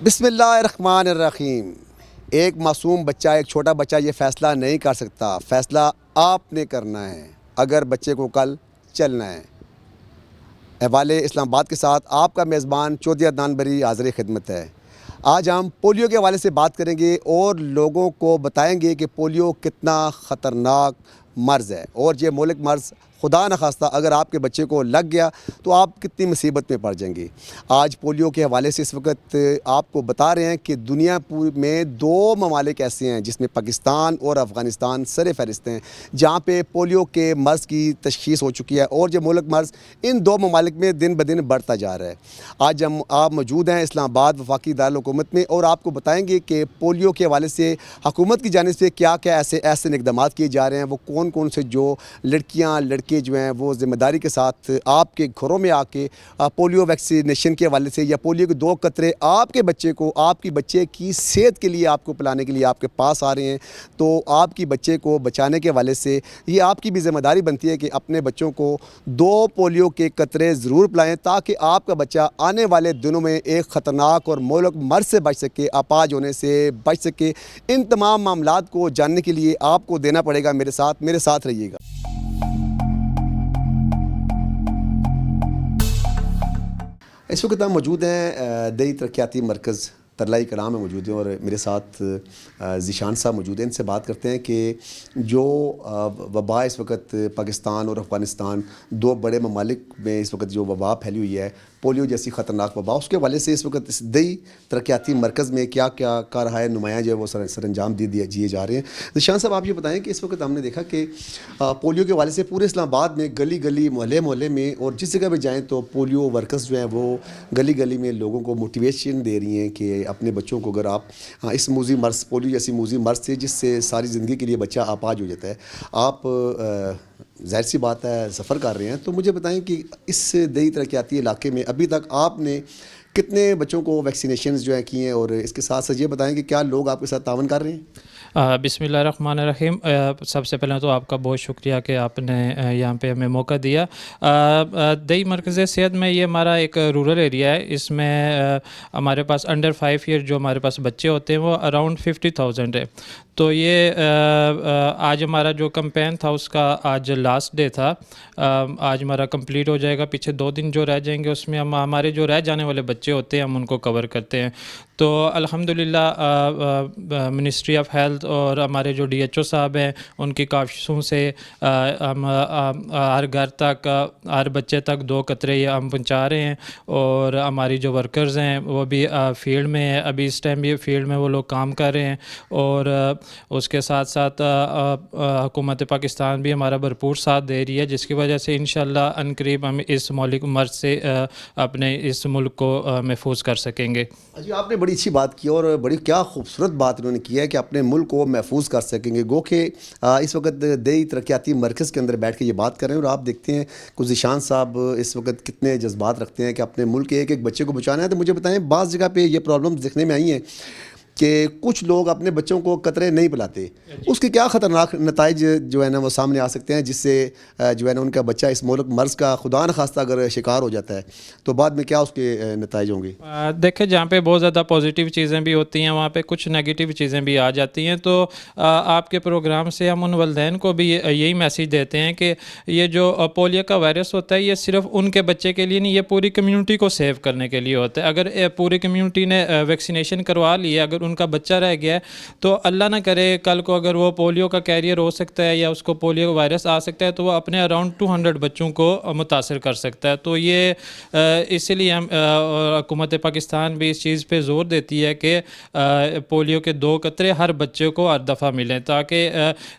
بسم اللہ الرحمن الرحیم۔ ایک معصوم بچہ، ایک چھوٹا بچہ یہ فیصلہ نہیں کر سکتا، فیصلہ آپ نے کرنا ہے اگر بچے کو کل چلنا ہے۔ احوال اسلام آباد کے ساتھ آپ کا میزبان چودھری عدنان بری حاضر خدمت ہے۔ آج ہم پولیو کے حوالے سے بات کریں گے اور لوگوں کو بتائیں گے کہ پولیو کتنا خطرناک مرض ہے، اور یہ مہلک مرض خدا نخواستہ اگر آپ کے بچے کو لگ گیا تو آپ کتنی مصیبت میں پڑ جائیں گے۔ آج پولیو کے حوالے سے اس وقت آپ کو بتا رہے ہیں کہ دنیا میں دو ممالک ایسے ہیں جس میں پاکستان اور افغانستان سر فہرست ہیں، جہاں پہ پولیو کے مرض کی تشخیص ہو چکی ہے، اور یہ مہلک مرض ان دو ممالک میں دن بدن بڑھتا جا رہا ہے۔ آج آپ موجود ہیں اسلام آباد وفاقی دارالحکومت میں، اور آپ کو بتائیں گے کہ پولیو کے حوالے سے حکومت کی جانب سے کیا کیا ایسے اقدامات کیے جا رہے ہیں، وہ کون سے جو لڑکیاں لڑکے جو ہیں وہ ذمہ داری کے ساتھ آپ کے گھروں میں آ کے پولیو ویکسینیشن کے حوالے سے یا پولیو کے 2 قطرے آپ کے بچے کو، آپ کی بچے کی صحت کے لیے آپ کو پلانے کے لیے آپ کے پاس آ رہے ہیں، تو آپ کی بچے کو بچانے کے حوالے سے یہ آپ کی بھی ذمہ داری بنتی ہے کہ اپنے بچوں کو 2 پولیو کے قطرے ضرور پلائیں، تاکہ آپ کا بچہ آنے والے دنوں میں ایک خطرناک اور مہلک مرض سے بچ سکے، اپاہج ہونے سے بچ سکے۔ ان تمام معاملات کو جاننے کے لیے آپ کو دینا پڑے گا میرے ساتھ رہیے گا۔ اس وقت ہم موجود ہیں دیہی ترقیاتی مرکز ترلائی کلام میں موجود ہیں، اور میرے ساتھ ذیشان صاحب موجود ہیں۔ ان سے بات کرتے ہیں کہ جو وبا اس وقت پاکستان اور افغانستان 2 بڑے ممالک میں اس وقت جو وبا پھیلی ہوئی ہے، پولیو جیسی خطرناک وبا، اس کے حوالے سے اس وقت اس دیہی ترقیاتی مرکز میں کیا کیا کارہائے نمایاں جو ہے وہ سر انجام دیے جا رہے ہیں۔ ذیشان صاحب، آپ یہ بتائیں کہ اس وقت ہم نے دیکھا کہ پولیو کے حوالے سے پورے اسلام آباد میں گلی گلی محلے میں اور جس جگہ بھی جائیں تو پولیو ورکرز جو ہیں وہ گلی میں لوگوں کو موٹیویشن دے رہی ہیں کہ اپنے بچوں کو، اگر آپ اس موذی مرض پولیو جیسی موذی مرض سے جس سے ساری زندگی کے لیے بچہ اپاہج ہو جاتا ہے، آپ ظاہر سی بات ہے سفر کر رہے ہیں، تو مجھے بتائیں کہ اس دیہی ترقیاتی علاقے میں ابھی تک آپ نے کتنے بچوں کو ویکسینیشنز جو ہیں کی ہیں، اور اس کے ساتھ ساتھ یہ بتائیں کہ کیا لوگ آپ کے ساتھ تعاون کر رہے ہیں؟ بسم اللہ الرحمن الرحیم۔ سب سے پہلے تو آپ کا بہت شکریہ کہ آپ نے یہاں پہ ہمیں موقع دیا۔ دیہی مرکز صحت میں یہ ہمارا ایک رورل ایریا ہے، اس میں ہمارے پاس انڈر 5 ایئر جو ہمارے پاس بچے ہوتے ہیں وہ اراؤنڈ 50,000 ہے۔ تو یہ آج ہمارا جو کمپین تھا اس کا آج لاسٹ ڈے تھا، آج ہمارا کمپلیٹ ہو جائے گا۔ پیچھے 2 دن جو رہ جائیں گے اس میں ہم ہمارے جو رہ جانے والے بچے ہوتے ہیں ہم ان کو کور کرتے ہیں۔ تو الحمدللہ منسٹری آف ہیلتھ اور ہمارے جو DHO صاحب ہیں ان کی کاوشوں سے ہم ہر گھر تک، ہر بچے تک 2 قطرے یہ ہم پہنچا رہے ہیں، اور ہماری جو ورکرز ہیں وہ بھی فیلڈ میں ہیں، ابھی اس ٹائم بھی فیلڈ میں وہ لوگ کام کر رہے ہیں، اور اس کے ساتھ ساتھ حکومت پاکستان بھی ہمارا بھرپور ساتھ دے رہی ہے، جس کی وجہ سے انشاءاللہ عنقریب ہم اس مہلک مرض سے اپنے اس ملک کو محفوظ کر سکیں گے۔ جی، آپ نے بڑی اچھی بات کی، اور بڑی کیا خوبصورت بات انہوں نے کی ہے کہ اپنے ملک کو محفوظ کر سکیں گے۔ گو کہ اس وقت دیہی ترقیاتی مرکز کے اندر بیٹھ کے یہ بات کر رہے ہیں، اور آپ دیکھتے ہیں کہ ذیشان صاحب اس وقت کتنے جذبات رکھتے ہیں کہ اپنے ملک کے ایک بچے کو بچانا ہے۔ تو مجھے بتائیں، بعض جگہ پہ یہ پرابلمز دیکھنے میں آئی ہیں کہ کچھ لوگ اپنے بچوں کو قطرے نہیں پلاتے، اس کے کیا خطرناک نتائج جو ہے نا وہ سامنے آ سکتے ہیں، جس سے جو ہے نا ان کا بچہ اس مہلک مرض کا خدا نخواستہ اگر شکار ہو جاتا ہے تو بعد میں کیا اس کے نتائج ہوں گے؟ دیکھیں، جہاں پہ بہت زیادہ پازیٹیو چیزیں بھی ہوتی ہیں وہاں پہ کچھ نیگیٹیو چیزیں بھی آ جاتی ہیں۔ تو آپ کے پروگرام سے ہم ان والدین کو بھی یہی میسیج دیتے ہیں کہ یہ جو پولیو کا وائرس ہوتا ہے یہ صرف ان کے بچے کے لیے نہیں، یہ پوری کمیونٹی کو سیو کرنے کے لیے ہوتا ہے۔ اگر پوری کمیونٹی نے ویکسینیشن کروا لی ہے، اگر ان کا بچہ رہ گیا ہے تو اللہ نہ کرے کل کو اگر وہ پولیو کا کیریئر ہو سکتا ہے یا اس کو پولیو وائرس آ سکتا ہے تو وہ اپنے اراؤنڈ 200 بچوں کو متاثر کر سکتا ہے۔ تو یہ اسی لیے ہم حکومت پاکستان بھی اس چیز پہ زور دیتی ہے کہ پولیو کے 2 قطرے ہر بچے کو ہر دفعہ ملیں، تاکہ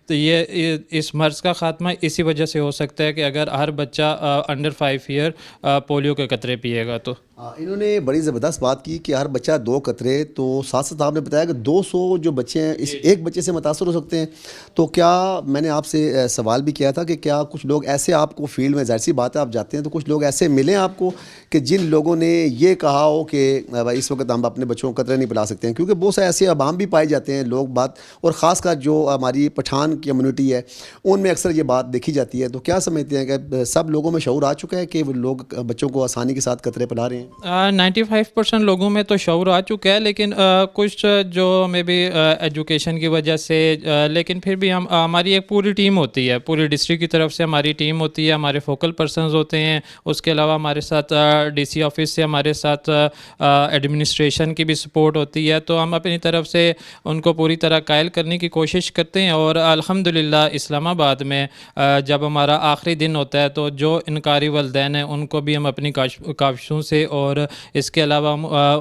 یہ اس مرض کا خاتمہ اسی وجہ سے ہو سکتا ہے کہ اگر ہر بچہ انڈر 5 ایئر پولیو کے قطرے پیے گا تو۔ انہوں نے بڑی زبردست بات کی کہ ہر بچہ 2 قطرے، تو ساتھ ساتھ آپ نے بتایا کہ 200 جو بچے ہیں اس ایک بچے سے متاثر ہو سکتے ہیں۔ تو کیا میں نے آپ سے سوال بھی کیا تھا کہ کیا کچھ لوگ ایسے آپ کو فیلڈ میں، ظاہر سی بات ہے آپ جاتے ہیں تو کچھ لوگ ایسے ملیں آپ کو کہ جن لوگوں نے یہ کہا ہو کہ اس وقت ہم اپنے بچوں کو قطرے نہیں پلا سکتے ہیں، کیونکہ بہت سے ایسے عوام بھی پائے جاتے ہیں لوگ بات، اور خاص کر جو ہماری پٹھان کمیونٹی ہے ان میں اکثر یہ بات دیکھی جاتی ہے۔ تو کیا سمجھتے ہیں کہ سب لوگوں میں شعور آ چکا ہے کہ وہ لوگ بچوں کو آسانی کے ساتھ قطرے پلا رہے ہیں؟ 95% لوگوں میں تو شعور آ چکا ہے، لیکن کچھ جو مے بی ایجوکیشن کی وجہ سے، لیکن پھر بھی ہماری ایک پوری ٹیم ہوتی ہے، پوری ڈسٹرکٹ کی طرف سے ہماری ٹیم ہوتی ہے، ہمارے فوکل پرسنز ہوتے ہیں، اس کے علاوہ ہمارے ساتھ ڈی سی آفس سے ہمارے ساتھ ایڈمنسٹریشن کی بھی سپورٹ ہوتی ہے، تو ہم اپنی طرف سے ان کو پوری طرح قائل کرنے کی کوشش کرتے ہیں. اور الحمدللہ اسلام آباد میں جب ہمارا آخری دن ہوتا ہے تو جو انکاری والدین ہیں ان کو بھی ہم اپنی کاوشوں سے اور اس کے علاوہ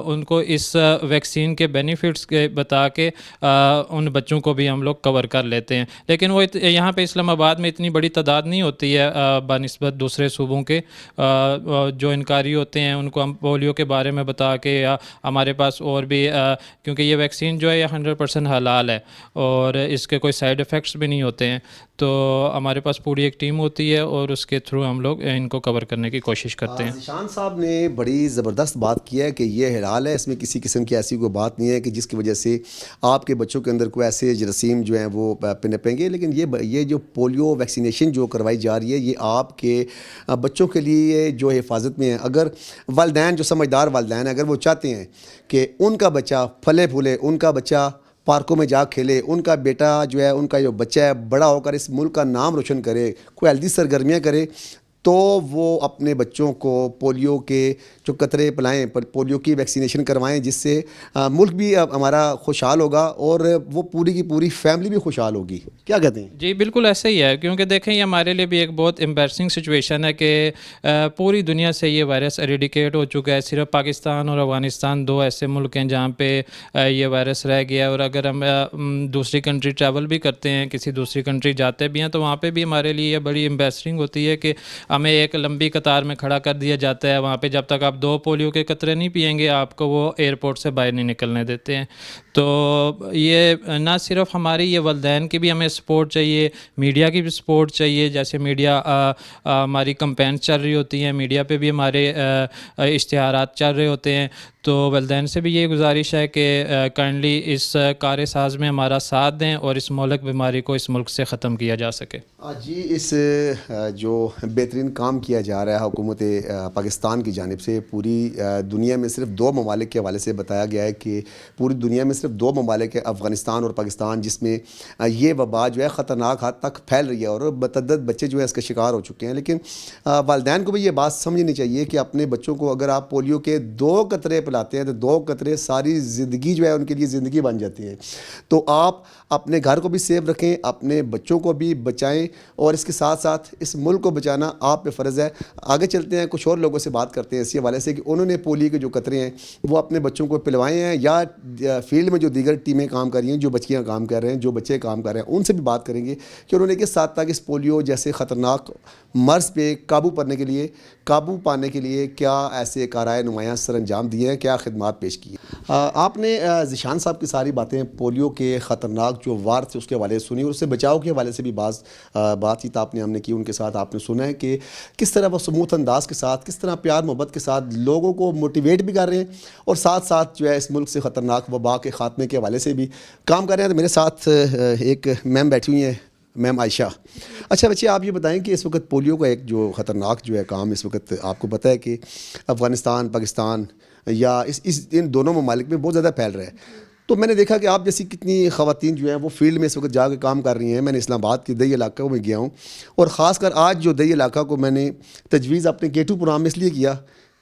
ان کو اس ویکسین کے بینیفٹس کے بتا کے ان بچوں کو بھی ہم لوگ کور کر لیتے ہیں. لیکن وہ یہاں پہ اسلام آباد میں اتنی بڑی تعداد نہیں ہوتی ہے بنسبت دوسرے صوبوں کے. جو انکاری ہوتے ہیں ان کو ہم پولیو کے بارے میں بتا کے، یا ہمارے پاس اور بھی کیونکہ یہ ویکسین جو ہے یہ 100% حلال ہے اور اس کے کوئی سائیڈ افیکٹس بھی نہیں ہوتے ہیں، تو ہمارے پاس پوری ایک ٹیم ہوتی ہے اور اس کے تھرو ہم لوگ ان کو کور کرنے کی کوشش کرتے ہیں. ذیشان صاحب نے بڑی زبردست بات کی ہے کہ یہ حلال ہے، اس میں کسی قسم کی ایسی کوئی بات نہیں ہے کہ جس کی وجہ سے آپ کے بچوں کے اندر کوئی ایسے جراثیم جو ہیں وہ پنپیں گے. لیکن یہ جو پولیو ویکسینیشن جو کروائی جا رہی ہے یہ آپ کے بچوں کے لیے جو حفاظت میں ہے. اگر والدین جو سمجھدار والدین ہیں، اگر وہ چاہتے ہیں کہ ان کا بچہ پھلے پھولے، ان کا بچہ پارکوں میں جا کھیلے، ان کا بیٹا جو ہے، ان کا جو بچہ ہے بڑا ہو کر اس ملک کا نام روشن کرے، کوئی ہیلدی سرگرمیاں کرے، تو وہ اپنے بچوں کو پولیو کے جو قطرے پلائیں، پولیو کی ویکسینیشن کروائیں، جس سے ملک بھی ہمارا خوشحال ہوگا اور وہ پوری کی پوری فیملی بھی خوشحال ہوگی. کیا کہتے ہیں؟ جی بالکل ایسا ہی ہے، کیونکہ دیکھیں یہ ہمارے لیے بھی ایک بہت امبیرسنگ سچویشن ہے کہ پوری دنیا سے یہ وائرس ایریڈیکیٹ ہو چکا ہے. صرف پاکستان اور افغانستان دو ایسے ملک ہیں جہاں پہ یہ وائرس رہ گیا ہے. اور اگر ہم دوسری کنٹری ٹریول بھی کرتے ہیں، کسی دوسری کنٹری جاتے بھی ہیں، تو وہاں پہ بھی ہمارے لیے یہ بڑی امبیرسنگ ہوتی ہے کہ ہمیں ایک لمبی قطار میں کھڑا کر دیا جاتا ہے. وہاں پہ جب تک آپ 2 پولیو کے قطرے نہیں پئیں گے آپ کو وہ ایئرپورٹ سے باہر نہیں نکلنے دیتے ہیں. تو یہ نہ صرف ہماری یہ والدین کی بھی ہمیں سپورٹ چاہیے، میڈیا کی بھی سپورٹ چاہیے. جیسے میڈیا ہماری کمپینس چل رہی ہوتی ہیں، میڈیا پہ بھی ہمارے اشتہارات چل رہے ہوتے ہیں. تو والدین سے بھی یہ گزارش ہے کہ کائنڈلی اس کار ساز میں ہمارا ساتھ دیں اور اس مہلک بیماری کو اس ملک سے ختم کیا جا سکے. جی، اس جو بہترین کام کیا جا رہا ہے حکومت پاکستان کی جانب سے، پوری دنیا میں صرف 2 ممالک کے حوالے سے بتایا گیا ہے کہ پوری دنیا میں صرف 2 ممالک ہیں، افغانستان اور پاکستان، جس میں یہ وبا جو ہے خطرناک حد تک پھیل رہی ہے اور متعدد بچے جو ہے اس کا شکار ہو چکے ہیں. لیکن والدین کو بھی یہ بات سمجھنی چاہیے کہ اپنے بچوں کو اگر آپ پولیو کے 2 قطرے پلاتے ہیں تو 2 قطرے ساری زندگی جو ہے ان کے لیے زندگی بن جاتی ہے. تو آپ اپنے گھر کو بھی سیف رکھیں، اپنے بچوں کو بھی بچائیں، اور اس کے ساتھ ساتھ اس ملک کو بچانا آپ پہ فرض ہے. آگے چلتے ہیں، کچھ اور لوگوں سے بات کرتے ہیں اسی حوالے سے کہ انہوں نے پولیو کے جو قطرے ہیں وہ اپنے بچوں کو پلوائے ہیں، یا فیلڈ میں جو دیگر ٹیمیں کام کر رہی ہیں، جو بچیاں کام کر رہے ہیں، جو بچے کام کر رہے ہیں، ان سے بھی بات کریں گے کہ انہوں نے کس حد تک اس پولیو جیسے خطرناک مرض پہ قابو پانے کے لیے کیا ایسے کارائے نمایاں سر انجام دیے ہیں، کیا خدمات پیش کی ہیں. آپ نے ذیشان صاحب کی ساری باتیں پولیو کے خطرناک جو وار تھے اس کے حوالے سے سنی، اور اس سے بچاؤ کے حوالے سے بھی بات چیت آپ نے ہم نے کی، ان کے ساتھ آپ نے سنا ہے کہ کس طرح وہ سموتھ انداز کے ساتھ، کس طرح پیار محبت کے ساتھ لوگوں کو موٹیویٹ بھی کر رہے ہیں، اور ساتھ ساتھ جو ہے اس ملک سے خطرناک وبا کے خاتمے کے حوالے سے بھی کام کر رہے ہیں. تو میرے ساتھ ایک میم بیٹھی ہوئی ہیں، میم عائشہ. اچھا بچے، آپ یہ بتائیں کہ اس وقت پولیو کا ایک جو خطرناک جو ہے کام اس وقت آپ کو پتہ ہے کہ افغانستان، پاکستان یا ان دونوں ممالک میں بہت زیادہ پھیل رہا ہے. تو میں نے دیکھا کہ آپ جیسی کتنی خواتین جو ہیں وہ فیلڈ میں اس وقت جا کے کام کر رہی ہیں. میں نے اسلام آباد کے دیہی علاقہ میں گیا ہوں، اور خاص کر آج جو دیہی علاقہ کو میں نے تجویز اپنے K2 پروگرام میں اس لیے کیا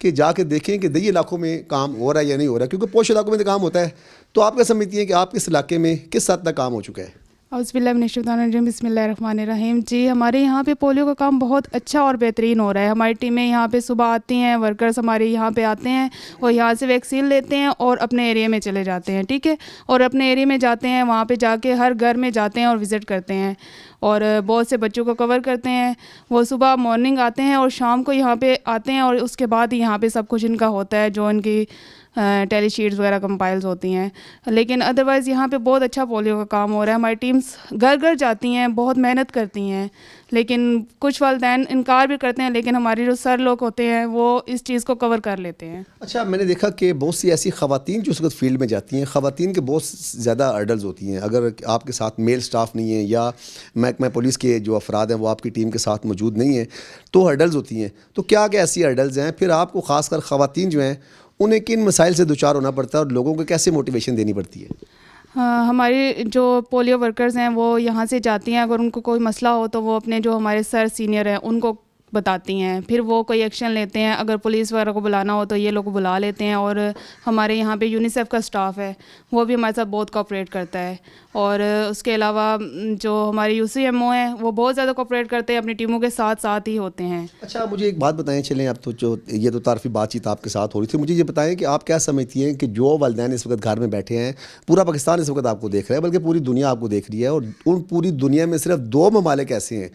کہ جا کے دیکھیں کہ دیہی علاقوں میں کام ہو رہا ہے یا نہیں ہو رہا ہے، کیونکہ پوش علاقوں میں تو کام ہوتا ہے. تو آپ کیا سمجھتی ہیں کہ آپ اس علاقے میں کس حد تک کام ہو چکا ہے؟ اعوذ باللہ من الشیطان الرجیم، بسم اللہ الرحمن الرحیم. جی، ہمارے یہاں پہ پولیو کا کام بہت اچھا اور بہترین ہو رہا ہے. ہماری ٹیمیں یہاں پہ صبح آتی ہیں، ورکرز ہمارے یہاں پہ آتے ہیں اور یہاں سے ویکسین لیتے ہیں اور اپنے ایریا میں چلے جاتے ہیں. ٹھیک ہے، اور اپنے ایریا میں جاتے ہیں، وہاں پہ جا کے ہر گھر میں جاتے ہیں اور وزٹ کرتے ہیں، اور بہت سے بچوں کو کور کرتے ہیں. وہ صبح مارننگ آتے ہیں اور شام کو یہاں پہ آتے ہیں، اور اس کے بعد یہاں پہ سب کچھ ان کا ہوتا ہے، جو ان کی ٹیلی شیٹس وغیرہ کمپائلز ہوتی ہیں. لیکن ادروائز یہاں پہ بہت اچھا پولیو کا کام ہو رہا ہے. ہماری ٹیمز گھر گھر جاتی ہیں, بہت محنت کرتی ہیں, لیکن کچھ والدین انکار بھی کرتے ہیں, لیکن ہماری جو سر لوگ ہوتے ہیں وہ اس چیز کو کور کر لیتے ہیں. اچھا, میں نے دیکھا کہ بہت سی ایسی خواتین جو اس وقت فیلڈ میں جاتی ہیں, خواتین کے بہت زیادہ ہرڈلز ہوتی ہیں. اگر آپ کے ساتھ میل سٹاف نہیں ہے یا محکمہ پولیس کے جو افراد ہیں وہ آپ کی ٹیم کے ساتھ موجود نہیں ہیں تو ہرڈلز ہوتی ہیں. تو کیا ایسی ہرڈلز ہیں؟ پھر آپ کو خاص کر خواتین جو ہیں انہیں کن مسائل سے دوچار ہونا پڑتا ہے اور لوگوں کو کیسے موٹیویشن دینی پڑتی ہے؟ ہماری جو پولیو ورکرز ہیں وہ یہاں سے جاتی ہیں, اگر ان کو کوئی مسئلہ ہو تو وہ اپنے جو ہمارے سر سینئر ہیں ان کو بتاتی ہیں, پھر وہ کوئی ایکشن لیتے ہیں. اگر پولیس وغیرہ کو بلانا ہو تو یہ لوگ بلا لیتے ہیں. اور ہمارے یہاں پہ یونیسیف کا اسٹاف ہے وہ بھی ہمارے ساتھ بہت کوآپریٹ کرتا ہے. اور اس کے علاوہ جو ہمارے یو سی ایم او ہیں وہ بہت زیادہ کوآپریٹ کرتے ہیں, اپنی ٹیموں کے ساتھ ساتھ ہی ہوتے ہیں. اچھا, مجھے ایک بات بتائیں, چلیں اب تو جو یہ تو تعارفی بات چیت آپ کے ساتھ ہو رہی تھی, مجھے یہ بتائیں کہ آپ کیا سمجھتی ہیں کہ جو والدین اس وقت گھر میں بیٹھے ہیں, پورا پاکستان اس وقت آپ کو دیکھ رہا ہے بلکہ پوری دنیا آپ کو دیکھ رہی ہے, اور ان پوری دنیا میں صرف 2 ممالک ایسے ہیں,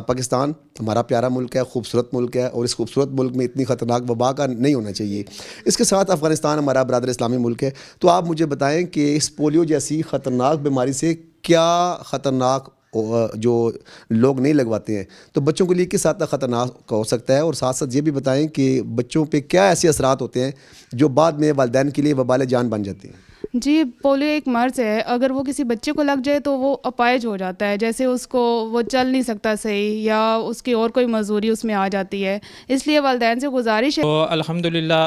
پاکستان ہمارا پیارا ملک ہے, خوبصورت ملک ہے, اور اس خوبصورت ملک میں اتنی خطرناک وبا کا نہیں ہونا چاہیے. اس کے ساتھ افغانستان ہمارا برادر اسلامی ملک ہے. تو آپ مجھے بتائیں کہ اس پولیو جیسی خطرناک بیماری سے کیا خطرناک جو لوگ نہیں لگواتے ہیں تو بچوں کے لیے کس حد تک خطرناک ہو سکتا ہے, اور ساتھ ساتھ یہ بھی بتائیں کہ بچوں پہ کیا ایسے اثرات ہوتے ہیں جو بعد میں والدین کے لیے وبال جان بن جاتے ہیں؟ جی, پولیو ایک مرض ہے. اگر وہ کسی بچے کو لگ جائے تو وہ اپائج ہو جاتا ہے, جیسے اس کو وہ چل نہیں سکتا صحیح, یا اس کی اور کوئی معذوری اس میں آ جاتی ہے. اس لیے والدین سے گزارش ہے. تو الحمدللہ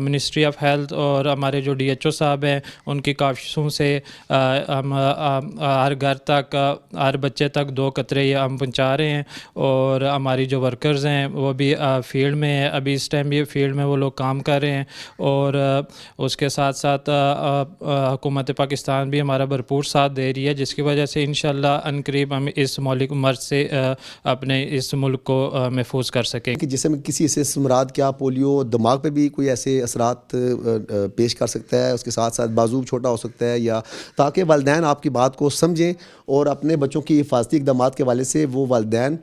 منسٹری آف ہیلتھ اور ہمارے جو ڈی ایچ او صاحب ہیں ان کی کاوشوں سے ہم ہر گھر تک, ہر بچے تک 2 قطرے یہ ہم پہنچا رہے ہیں. اور ہماری جو ورکرز ہیں وہ بھی فیلڈ میں ہیں, ابھی اس ٹائم بھی فیلڈ میں وہ لوگ کام کر رہے ہیں. اور اس کے ساتھ ساتھ حکومت پاکستان بھی ہمارا بھرپور ساتھ دے رہی ہے, جس کی وجہ سے انشاءاللہ عنقریب ہم اس مولک مرض سے اپنے اس ملک کو محفوظ کر سکیں. کہ جسم کسی سے مراد کیا پولیو دماغ پہ بھی کوئی ایسے اثرات پیش کر سکتا ہے, اس کے ساتھ ساتھ بازو چھوٹا ہو سکتا ہے, یا تاکہ والدین آپ کی بات کو سمجھیں اور اپنے بچوں کی حفاظتی اقدامات کے حوالے سے وہ والدین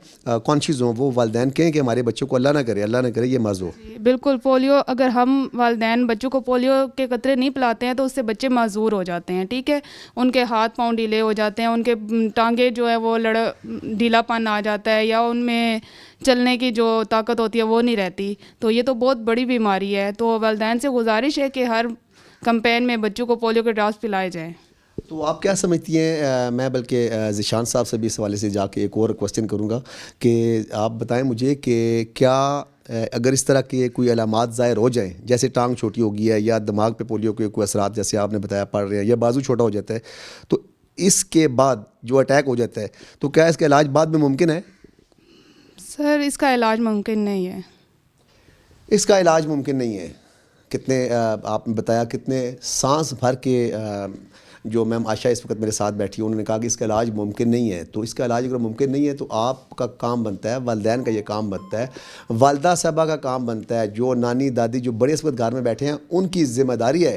کانشیس ہوں, وہ والدین کہیں کہ ہمارے بچوں کو اللہ نہ کرے یہ مرض ہو. بالکل, پولیو اگر ہم والدین بچوں کو پولیو کے قطرے نہیں پلاتے ہیں تو اس سے بچے معذور ہو جاتے ہیں. ٹھیک ہے, ان کے ہاتھ پاؤں ڈھیلے ہو جاتے ہیں, ان کے ٹانگیں جو ہے وہ ڈھیلا پن آ جاتا ہے, یا ان میں چلنے کی جو طاقت ہوتی ہے وہ نہیں رہتی. تو یہ تو بہت بڑی بیماری ہے. تو والدین سے گزارش ہے کہ ہر کمپین میں بچوں کو پولیو کے ڈراپس پلائے جائیں. تو آپ کیا سمجھتی ہیں, میں بلکہ ذیشان صاحب سے بھی اس حوالے سے جا کے ایک اور کوسچن کروں گا کہ آپ بتائیں مجھے کہ کیا اگر اس طرح کے کوئی علامات ظاہر ہو جائیں, جیسے ٹانگ چھوٹی ہو گئی ہے یا دماغ پہ پولیو کے کوئی اثرات جیسے آپ نے بتایا پڑ رہے ہیں, یا بازو چھوٹا ہو جاتا ہے, تو اس کے بعد جو اٹیک ہو جاتا ہے تو کیا اس کا علاج بعد میں ممکن ہے؟ سر, اس کا علاج ممکن نہیں ہے. اس کا علاج ممکن نہیں ہے. کتنے آپ نے بتایا کتنے سانس بھر کے, جو میم عائشہ اس وقت میرے ساتھ بیٹھی ہے انہوں نے کہا کہ اس کا علاج ممکن نہیں ہے. تو اس کا علاج اگر ممکن نہیں ہے تو آپ کا کام بنتا ہے, والدین کا یہ کام بنتا ہے, والدہ صاحبہ کا کام بنتا ہے, جو نانی دادی جو بڑے اس وقت گھر میں بیٹھے ہیں ان کی ذمہ داری ہے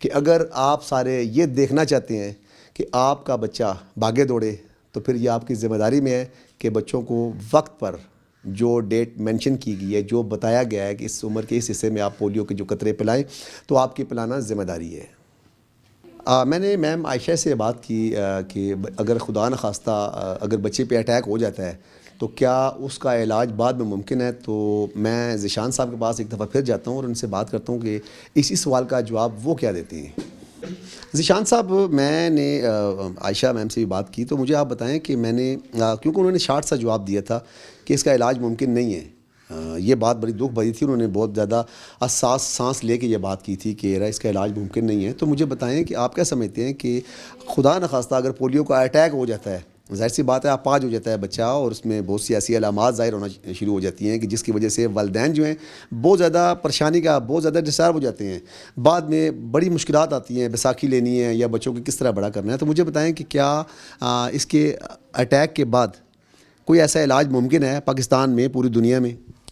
کہ اگر آپ سارے یہ دیکھنا چاہتے ہیں کہ آپ کا بچہ بھاگے دوڑے تو پھر یہ آپ کی ذمہ داری میں ہے کہ بچوں کو وقت پر جو ڈیٹ مینشن کی گئی ہے, جو بتایا گیا ہے کہ اس عمر کے اس حصے میں آپ پولیو کے جو قطرے پلائیں, تو آپ کی پلانا ذمہ داری ہے. میں نے میم عائشہ سے بات کی کہ اگر خدا نخواستہ اگر بچے پہ اٹیک ہو جاتا ہے تو کیا اس کا علاج بعد میں ممکن ہے. تو میں ذیشان صاحب کے پاس ایک دفعہ پھر جاتا ہوں اور ان سے بات کرتا ہوں کہ اسی سوال کا جواب وہ کیا دیتے ہیں. ذیشان صاحب, میں نے عائشہ میم سے بھی بات کی, تو مجھے آپ بتائیں کہ میں نے, کیونکہ انہوں نے شارٹ سا جواب دیا تھا کہ اس کا علاج ممکن نہیں ہے, یہ بات بڑی دکھ بھری تھی, انہوں نے بہت زیادہ حساس سانس لے کے یہ بات کی تھی کہ اس کا علاج ممکن نہیں ہے. تو مجھے بتائیں کہ آپ کیا سمجھتے ہیں کہ خدا نخواستہ اگر پولیو کا اٹیک ہو جاتا ہے, ظاہر سی بات ہے اپاہج ہو جاتا ہے بچہ, اور اس میں بہت سی ایسی علامات ظاہر ہونا شروع ہو جاتی ہیں کہ جس کی وجہ سے والدین جو ہیں بہت زیادہ پریشانی کا, بہت زیادہ ڈسٹرب ہو جاتے ہیں, بعد میں بڑی مشکلات آتی ہیں, بیساکھی لینی ہے یا بچوں کو کس طرح بڑا کرنا ہے. تو مجھے بتائیں کہ کیا اس کے اٹیک کے بعد کوئی ایسا علاج ممکن ہے پاکستان میں, پوری دنیا میں؟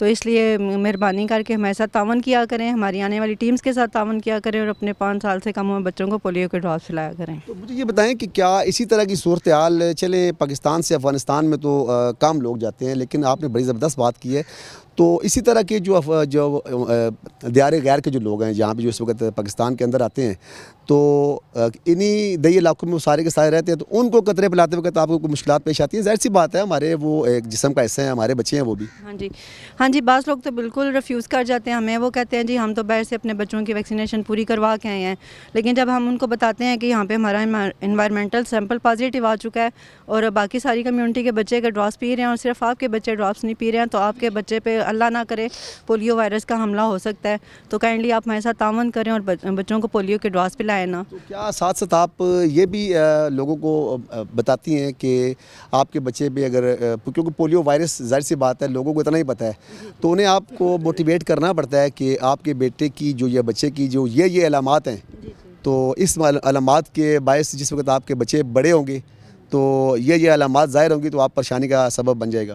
تو اس لیے مہربانی کر کے ہمارے ساتھ تعاون کیا کریں, ہماری آنے والی ٹیمز کے ساتھ تعاون کیا کریں, اور اپنے 5 سال سے کم عمر بچوں کو پولیو کے ڈراپس پلایا کریں. تو مجھے یہ بتائیں کہ کیا اسی طرح کی صورتحال, چلیں پاکستان سے افغانستان میں تو کم لوگ جاتے ہیں, لیکن آپ نے بڑی زبردست بات کی ہے, تو اسی طرح کے جو دیار غیر کے جو لوگ ہیں جہاں پہ جو اس وقت پاکستان کے اندر آتے ہیں, تو انہی دیہی علاقوں میں وہ سارے کے سارے رہتے ہیں, تو ان کو قطرے پلاتے وقت آپ کو کوئی مشکلات پیش آتی ہیں؟ ظاہر سی بات ہے, ہمارے وہ ایک جسم کا حصہ ہیں, ہمارے بچے ہیں وہ بھی. ہاں جی, بعض لوگ تو بالکل ریفیوز کر جاتے ہیں ہمیں, وہ کہتے ہیں جی ہم تو باہر سے اپنے بچوں کی ویکسینیشن پوری کروا کے آئے ہیں, لیکن جب ہم ان کو بتاتے ہیں کہ یہاں پہ ہمارا انوائرمنٹل سیمپل پازیٹیو آ چکا ہے, اور باقی ساری کمیونٹی کے بچے اگر ڈراپس پی رہے ہیں اور صرف آپ کے بچے ڈراپس نہیں پی رہے ہیں, تو آپ کے بچے پہ اللہ نہ کرے پولیو وائرس کا حملہ ہو سکتا ہے. تو کائنڈلی آپ ہمارے ساتھ تعاون کریں اور بچوں کو پولیو کے ڈراپس پلائیں نا. تو کیا ساتھ ساتھ آپ یہ بھی لوگوں کو بتاتی ہیں کہ آپ کے بچے پہ اگر, کیونکہ پولیو وائرس ظاہر سی بات ہے لوگوں کو اتنا ہی پتہ ہے, تو انہیں آپ کو موٹیویٹ کرنا پڑتا ہے کہ آپ کے بیٹے کی جو یا بچے کی جو یہ علامات ہیں, تو اس علامات کے باعث جس وقت آپ کے بچے بڑے ہوں گے تو یہ علامات ظاہر ہوں گی, تو آپ پریشانی کا سبب بن جائے گا.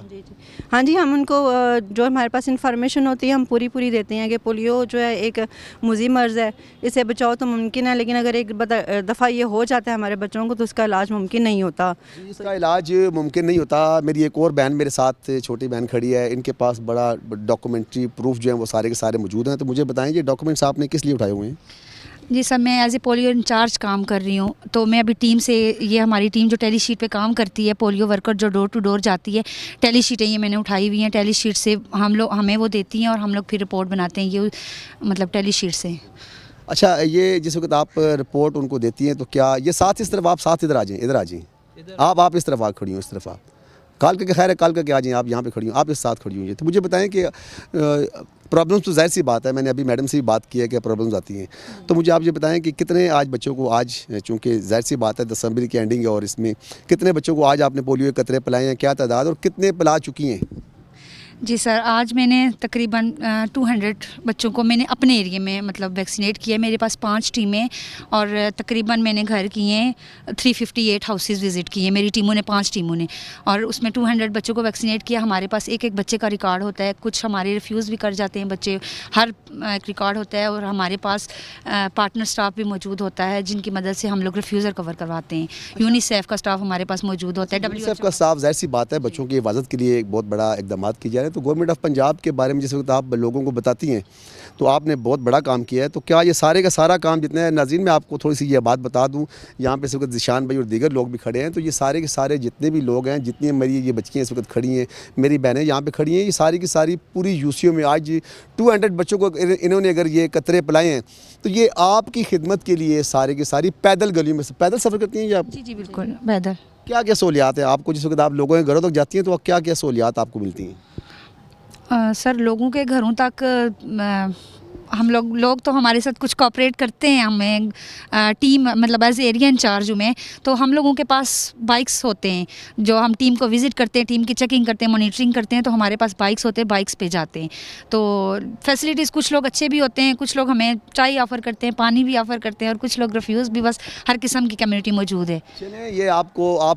ہاں جی, ہم ان کو جو ہمارے پاس انفارمیشن ہوتی ہے ہم پوری دیتے ہیں کہ پولیو جو ہے ایک مزی مرض ہے, اسے بچاؤ تو ممکن ہے, لیکن اگر ایک دفعہ یہ ہو جاتا ہے ہمارے بچوں کو تو اس کا علاج ممکن نہیں ہوتا. اس کا علاج ممکن نہیں ہوتا. میری ایک اور بہن میرے ساتھ, چھوٹی بہن کھڑی ہے, ان کے پاس بڑا ڈاکومنٹری پروف جو ہیں وہ سارے کے سارے موجود ہیں, تو مجھے بتائیں یہ ڈاکومنٹس آپ نے کس لیے اٹھائے ہوئے ہیں؟ جی سر, میں ایز اے پولیو انچارج کام کر رہی ہوں, تو میں ابھی ٹیم سے, یہ ہماری ٹیم جو ٹیلی شیٹ پہ کام کرتی ہے, پولیو ورکر جو ڈور ٹو ڈور جاتی ہے, ٹیلی شیٹیں یہ میں نے اٹھائی ہوئی ہیں. ٹیلی شیٹ سے ہمیں وہ دیتی ہیں اور ہم لوگ پھر رپورٹ بناتے ہیں, یہ مطلب ٹیلی شیٹ سے. اچھا, یہ جس وقت آپ رپورٹ ان کو دیتی ہیں تو کیا یہ ساتھ اس طرف, آپ ساتھ ادھر آ جائیں, آپ اس طرف آ کھڑی ہوں, اس طرف آپ کال کر کے, خیر ہے کال کر کے آ جائیں, آپ یہاں پہ کھڑی ہوں, آپ اس ساتھ کھڑی ہوئی ہیں. تو مجھے بتائیں کہ پرابلمس تو ظاہر سی بات ہے, میں نے ابھی میڈم سے بھی بات کی ہے کہ پرابلمس آتی ہیں, تو مجھے آپ یہ بتائیں کہ کتنے آج بچوں کو, آج چونکہ ظاہر سی بات ہے دسمبر کی اینڈنگ ہے, اور اس میں کتنے بچوں کو آج آپ نے پولیو کے قطرے پلائے ہیں, کیا تعداد, اور کتنے پلا چکی ہیں؟ جی سر, آج میں نے تقریباً 200 بچوں کو میں نے اپنے ایریے میں مطلب ویکسینیٹ کیا ہے. میرے پاس 5 ٹیمیں, اور تقریباً میں نے گھر کیے ہیں 358 ہاؤسز وزٹ کیے ہیں میری ٹیموں نے, 5 ٹیموں نے, اور اس میں 200 بچوں کو ویکسینیٹ کیا. ہمارے پاس ایک بچے کا ریکارڈ ہوتا ہے, کچھ ہمارے ریفیوز بھی کر جاتے ہیں بچے, ہر ایک ریکارڈ ہوتا ہے, اور ہمارے پاس پارٹنر اسٹاف بھی موجود ہوتا ہے جن کی مدد سے ہم لوگ ریفیوزر کور کرواتے ہیں. یونیسیف کا اسٹاف ہمارے پاس موجود ہوتا ہے. یونیسیف کا اسٹاف ظاہر سی بات ہے بچوں کی حفاظت کے لیے ایک بہت بڑا اقدامات کی جا رہے ہیں. تو گورنمنٹ آف پنجاب کے بارے میں جس وقت آپ لوگوں کو بتاتی ہیں تو آپ نے بہت بڑا کام کیا ہے, تو کیا یہ سارے کا سارا کام جتنے ہیں, ناظرین میں آپ کو تھوڑی سی یہ بات بتا دوں, یہاں پہ اس وقت ذیشان بھائی اور دیگر لوگ بھی کھڑے ہیں, تو یہ سارے کے سارے جتنے بھی لوگ ہیں, جتنی میری یہ بچیاں اس وقت کھڑی ہیں, میری بہنیں یہاں پہ کھڑی ہیں, یہ ساری کی ساری پوری یوسیوں میں آج 200 بچوں کو انہوں نے اگر یہ قطرے پلائے ہیں, تو یہ آپ کی خدمت کے لیے سارے کے ساری پیدل گلیوں میں سے پیدل سفر کرتی ہیں یا آپ؟ جی بالکل پیدل. کیا سہولیات ہیں آپ کو جس وقت آپ لوگوں کے گھروں تک جاتی ہیں, تو کیا سہولیات آپ کو ملتی ہیں؟ سر, لوگوں کے گھروں تک ہم لوگ تو ہمارے ساتھ کچھ کوآپریٹ کرتے ہیں, ہمیں ٹیم مطلب ایز ایریا انچارج ہوں میں, تو ہم لوگوں کے پاس بائکس ہوتے ہیں جو ہم ٹیم کو وزٹ کرتے ہیں, ٹیم کی چیکنگ کرتے ہیں, مانیٹرنگ کرتے ہیں, تو ہمارے پاس بائکس ہوتے ہیں, بائکس پہ جاتے ہیں. تو فیسلٹیز کچھ لوگ اچھے بھی ہوتے ہیں, کچھ لوگ ہمیں چائے آفر کرتے ہیں, پانی بھی آفر کرتے ہیں, اور کچھ لوگ ریفیوز بھی, بس ہر قسم کی کمیونٹی موجود ہے. چلیں, یہ آپ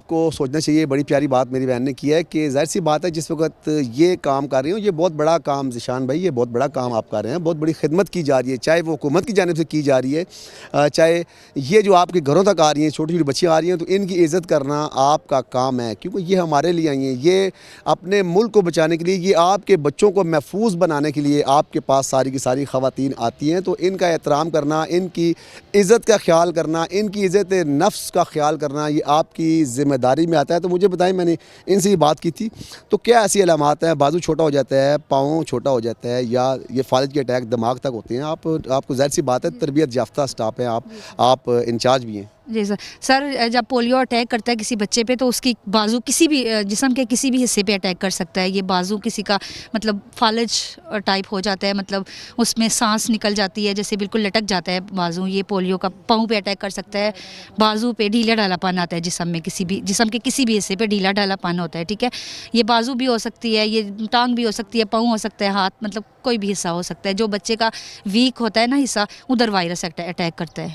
کو سوچنا چاہیے, بڑی پیاری بات میری بہن نے کی ہے کہ ظاہر سی بات ہے جس وقت یہ کام کر رہی ہوں, یہ بہت بڑا کام ذیشان بھائی, یہ بہت بڑا کام آپ کر رہے ہیں, بہت بڑی خدمت کی جا رہی ہے, چاہے وہ حکومت کی جانب سے کی جا رہی ہے, چاہے یہ جو آپ کے گھروں تک آ رہی ہیں چھوٹی چھوٹی بچیاں آ رہی ہیں, تو ان کی عزت کرنا آپ کا کام ہے, کیونکہ یہ ہمارے لیے آئی ہیں, یہ اپنے ملک کو بچانے کے لیے, یہ آپ کے بچوں کو محفوظ بنانے کے لیے آپ کے پاس ساری کی ساری خواتین آتی ہیں, تو ان کا احترام کرنا, ان کی عزت کا خیال کرنا, ان کی عزت نفس کا خیال کرنا, یہ آپ کی ذمہ داری میں آتا ہے. تو مجھے بتائیں, میں نے ان سے یہ بات کی تھی, تو کیا ایسی علامات ہیں, بازو چھوٹا ہو جاتا ہے, پاؤں چھوٹا ہو جاتا ہے, یا یہ فالج کے اٹیک دماغ تک ہوتے ہیں, آپ کو ظاہر سی بات ہے تربیت یافتہ اسٹاف ہے, آپ انچارج بھی ہیں. جی سر, جب پولیو اٹیک کرتا ہے کسی بچے پہ, تو اس کی بازو کسی بھی جسم کے کسی بھی حصے پہ اٹیک کر سکتا ہے. یہ بازو کسی کا مطلب فالج ٹائپ ہو جاتا ہے, مطلب اس میں سانس نکل جاتی ہے, جیسے بالکل لٹک جاتا ہے بازو, یہ پولیو کا. پاؤں پہ اٹیک کر سکتا ہے, بازو پہ ڈھیلا ڈھالا پن آتا ہے, جسم کے کسی بھی حصے پہ ڈھیلا ڈھالا پن ہوتا ہے, ٹھیک ہے. یہ بازو بھی ہو سکتی ہے, یہ ٹانگ بھی ہو سکتی ہے, پاؤں ہو سکتا ہے, ہاتھ, مطلب کوئی بھی حصہ ہو سکتا ہے. جو بچے کا ویک ہوتا ہے نا حصہ, ادھر وائرس اٹیک کرتا ہے.